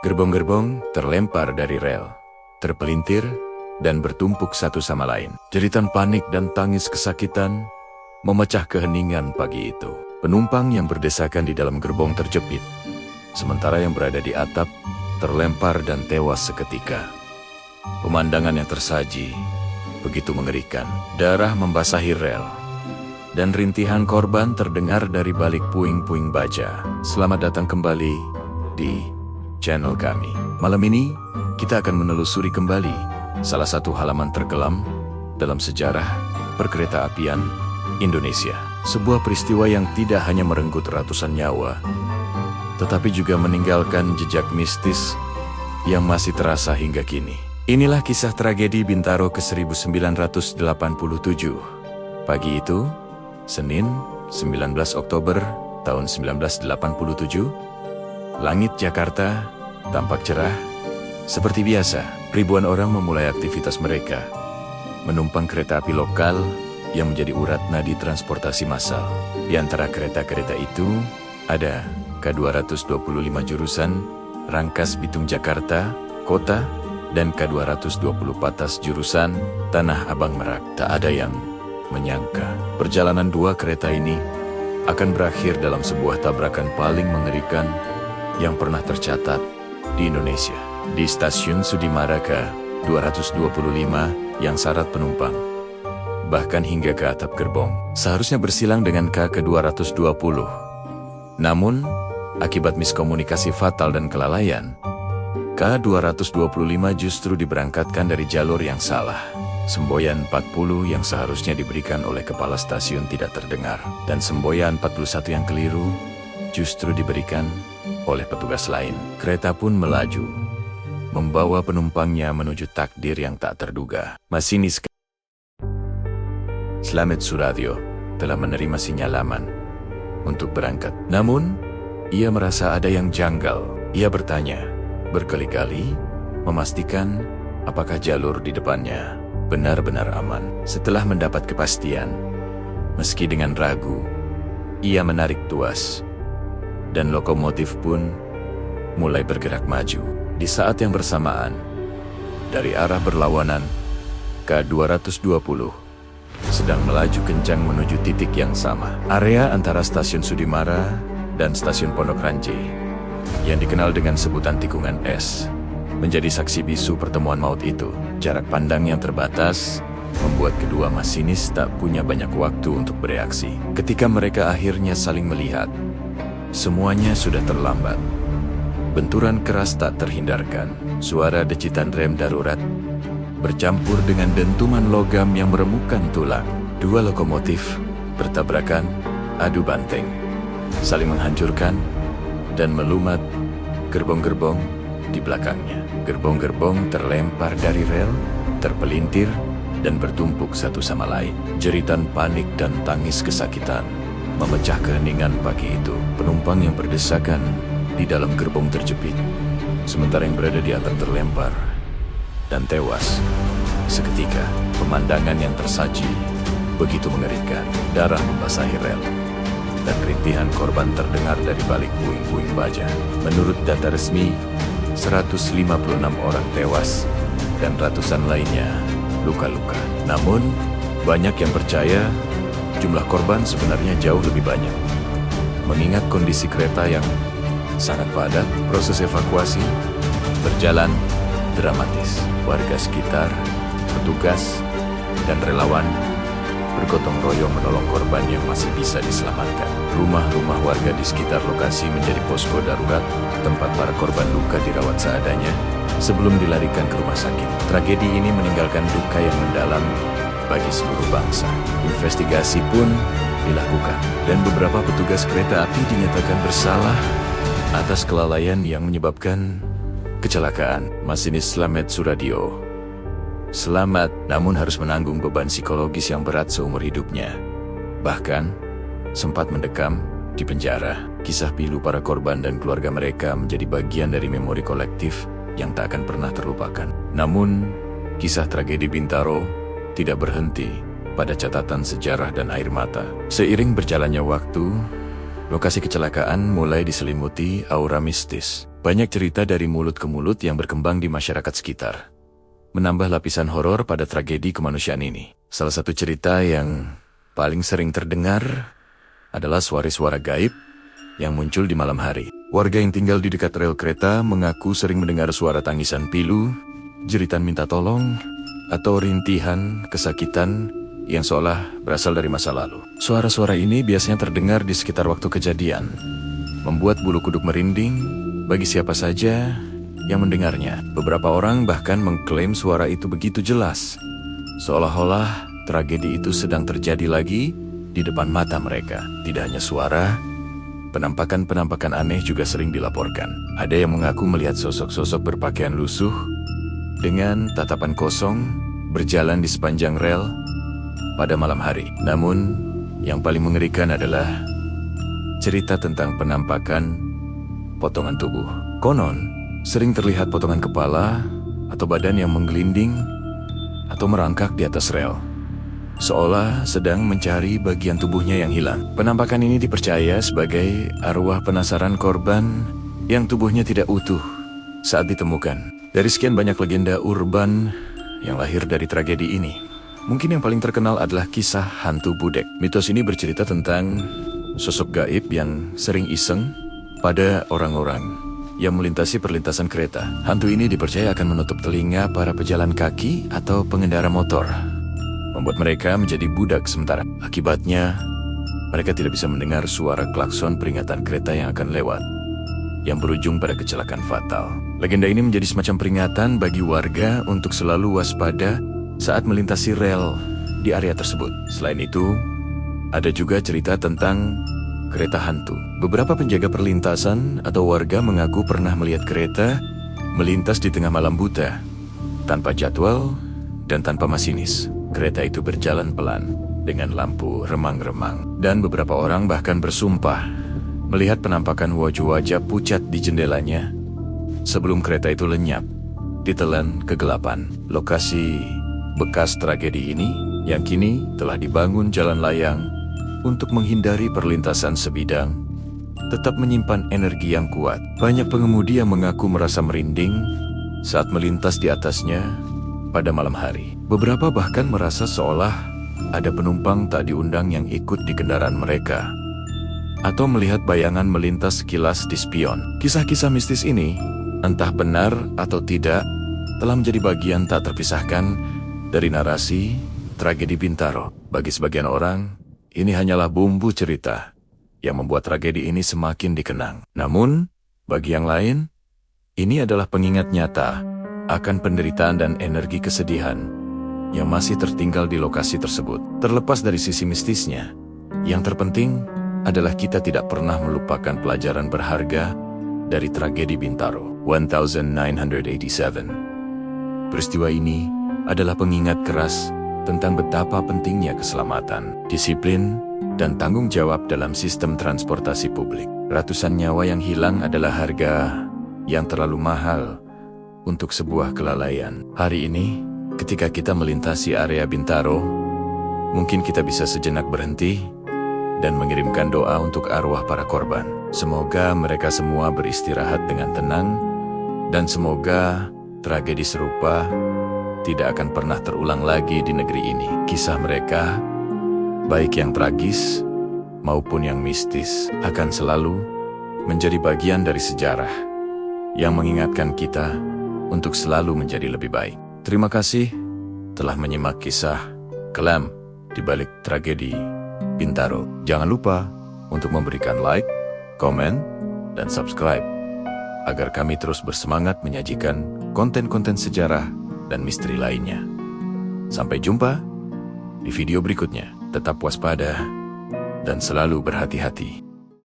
Gerbong-gerbong terlempar dari rel, terpelintir, dan bertumpuk satu sama lain. Jeritan panik dan tangis kesakitan memecah keheningan pagi itu. Penumpang yang berdesakan di dalam gerbong terjepit, sementara yang berada di atap terlempar dan tewas seketika. Pemandangan yang tersaji begitu mengerikan. Darah membasahi rel, dan rintihan korban terdengar dari balik puing-puing baja. Selamat datang kembali di channel kami. Malam ini, kita akan menelusuri kembali salah satu halaman terkelam dalam sejarah perkereta-apian Indonesia. Sebuah peristiwa yang tidak hanya merenggut ratusan nyawa, tetapi juga meninggalkan jejak mistis yang masih terasa hingga kini. Inilah kisah tragedi Bintaro ke-1987. Pagi itu, Senin, 19 Oktober tahun 1987, langit Jakarta tampak cerah. Seperti biasa, ribuan orang memulai aktivitas mereka, menumpang kereta api lokal yang menjadi urat nadi transportasi massal. Di antara kereta-kereta itu, ada K225 jurusan Rangkas Bitung Jakarta, Kota, dan K220 Patas jurusan Tanah Abang Merak. Tak ada yang menyangka perjalanan dua kereta ini akan berakhir dalam sebuah tabrakan paling mengerikan yang pernah tercatat di Indonesia. Di stasiun Sudimara K225 yang syarat penumpang, bahkan hingga ke atap gerbong, seharusnya bersilang dengan K220. Namun, akibat miskomunikasi fatal dan kelalaian, K225 justru diberangkatkan dari jalur yang salah. Semboyan 40 yang seharusnya diberikan oleh kepala stasiun tidak terdengar, dan semboyan 41 yang keliru justru diberikan oleh petugas lain. Kereta pun melaju, membawa penumpangnya menuju takdir yang tak terduga. Masinis Slamet Suradio telah menerima sinyalaman untuk berangkat. Namun, ia merasa ada yang janggal. Ia bertanya berkali-kali, memastikan apakah jalur di depannya benar-benar aman. Setelah mendapat kepastian, meski dengan ragu, ia menarik tuas, dan lokomotif pun mulai bergerak maju. Di saat yang bersamaan, dari arah berlawanan, K220 sedang melaju kencang menuju titik yang sama. Area antara stasiun Sudimara dan stasiun Pondok Ranji, yang dikenal dengan sebutan tikungan S, menjadi saksi bisu pertemuan maut itu. Jarak pandang yang terbatas membuat kedua masinis tak punya banyak waktu untuk bereaksi. Ketika mereka akhirnya saling melihat, semuanya sudah terlambat. Benturan keras tak terhindarkan. Suara decitan rem darurat bercampur dengan dentuman logam yang meremukkan tulang. Dua lokomotif bertabrakan, adu banteng, saling menghancurkan dan melumat gerbong-gerbong di belakangnya. Gerbong-gerbong terlempar dari rel, terpelintir, dan bertumpuk satu sama lain. Jeritan panik dan tangis kesakitan memecah keheningan pagi itu. Penumpang yang berdesakan di dalam gerbong terjepit, sementara yang berada di atap terlempar dan tewas. Seketika, pemandangan yang tersaji begitu mengerikan. Darah membasahi rel, dan rintihan korban terdengar dari balik puing-puing baja. Menurut data resmi, 156 orang tewas dan ratusan lainnya luka-luka. Namun, banyak yang percaya jumlah korban sebenarnya jauh lebih banyak. Mengingat kondisi kereta yang sangat padat, proses evakuasi berjalan dramatis. Warga sekitar, petugas, dan relawan bergotong royong menolong korban yang masih bisa diselamatkan. Rumah-rumah warga di sekitar lokasi menjadi posko darurat, tempat para korban luka dirawat seadanya sebelum dilarikan ke rumah sakit. Tragedi ini meninggalkan duka yang mendalam bagi seluruh bangsa. Investigasi pun dilakukan, dan beberapa petugas kereta api dinyatakan bersalah atas kelalaian yang menyebabkan kecelakaan. Masinis Slamet Suradio selamat, namun harus menanggung beban psikologis yang berat seumur hidupnya. Bahkan, sempat mendekam di penjara. Kisah pilu para korban dan keluarga mereka menjadi bagian dari memori kolektif yang tak akan pernah terlupakan. Namun, kisah tragedi Bintaro tidak berhenti pada catatan sejarah dan air mata. Seiring berjalannya waktu, lokasi kecelakaan mulai diselimuti aura mistis. Banyak cerita dari mulut ke mulut yang berkembang di masyarakat sekitar, menambah lapisan horor pada tragedi kemanusiaan ini. Salah satu cerita yang paling sering terdengar adalah suara gaib yang muncul di malam hari. Warga yang tinggal di dekat rel kereta mengaku sering mendengar suara tangisan pilu, jeritan minta tolong, atau rintihan kesakitan yang seolah berasal dari masa lalu. Suara-suara ini biasanya terdengar di sekitar waktu kejadian, membuat bulu kuduk merinding bagi siapa saja yang mendengarnya. Beberapa orang bahkan mengklaim suara itu begitu jelas, seolah-olah tragedi itu sedang terjadi lagi di depan mata mereka. Tidak hanya suara, penampakan-penampakan aneh juga sering dilaporkan. Ada yang mengaku melihat sosok-sosok berpakaian lusuh dengan tatapan kosong berjalan di sepanjang rel pada malam hari. Namun, yang paling mengerikan adalah cerita tentang penampakan potongan tubuh. Konon, sering terlihat potongan kepala atau badan yang menggelinding atau merangkak di atas rel, seolah sedang mencari bagian tubuhnya yang hilang. Penampakan ini dipercaya sebagai arwah penasaran korban yang tubuhnya tidak utuh saat ditemukan. Dari sekian banyak legenda urban yang lahir dari tragedi ini, mungkin yang paling terkenal adalah kisah hantu Budek. Mitos ini bercerita tentang sosok gaib yang sering iseng pada orang-orang yang melintasi perlintasan kereta. Hantu ini dipercaya akan menutup telinga para pejalan kaki atau pengendara motor, membuat mereka menjadi budak sementara. Akibatnya, mereka tidak bisa mendengar suara klakson peringatan kereta yang akan lewat, yang berujung pada kecelakaan fatal. Legenda ini menjadi semacam peringatan bagi warga untuk selalu waspada saat melintasi rel di area tersebut. Selain itu, ada juga cerita tentang kereta hantu. Beberapa penjaga perlintasan atau warga mengaku pernah melihat kereta melintas di tengah malam buta, tanpa jadwal dan tanpa masinis. Kereta itu berjalan pelan dengan lampu remang-remang, dan beberapa orang bahkan bersumpah melihat penampakan wajah-wajah pucat di jendelanya sebelum kereta itu lenyap ditelan kegelapan. Lokasi bekas tragedi ini yang kini telah dibangun jalan layang untuk menghindari perlintasan sebidang, tetap menyimpan energi yang kuat. Banyak pengemudi yang mengaku merasa merinding saat melintas di atasnya pada malam hari. Beberapa bahkan merasa seolah ada penumpang tak diundang yang ikut di kendaraan mereka, atau melihat bayangan melintas sekilas di spion. Kisah-kisah mistis ini, entah benar atau tidak, telah menjadi bagian tak terpisahkan dari narasi tragedi Bintaro. Bagi sebagian orang, ini hanyalah bumbu cerita yang membuat tragedi ini semakin dikenang. Namun, bagi yang lain, ini adalah pengingat nyata akan penderitaan dan energi kesedihan yang masih tertinggal di lokasi tersebut. Terlepas dari sisi mistisnya, yang terpenting adalah kita tidak pernah melupakan pelajaran berharga dari tragedi Bintaro 1987. Peristiwa ini adalah pengingat keras tentang betapa pentingnya keselamatan, disiplin, dan tanggung jawab dalam sistem transportasi publik. Ratusan nyawa yang hilang adalah harga yang terlalu mahal untuk sebuah kelalaian. Hari ini, ketika kita melintasi area Bintaro, mungkin kita bisa sejenak berhenti dan mengirimkan doa untuk arwah para korban. Semoga mereka semua beristirahat dengan tenang, dan semoga tragedi serupa tidak akan pernah terulang lagi di negeri ini. Kisah mereka, baik yang tragis maupun yang mistis, akan selalu menjadi bagian dari sejarah yang mengingatkan kita untuk selalu menjadi lebih baik. Terima kasih telah menyimak kisah kelam di balik tragedi Bintaro. Jangan lupa untuk memberikan like, komen, dan subscribe agar kami terus bersemangat menyajikan konten-konten sejarah dan misteri lainnya. Sampai jumpa di video berikutnya. Tetap waspada dan selalu berhati-hati.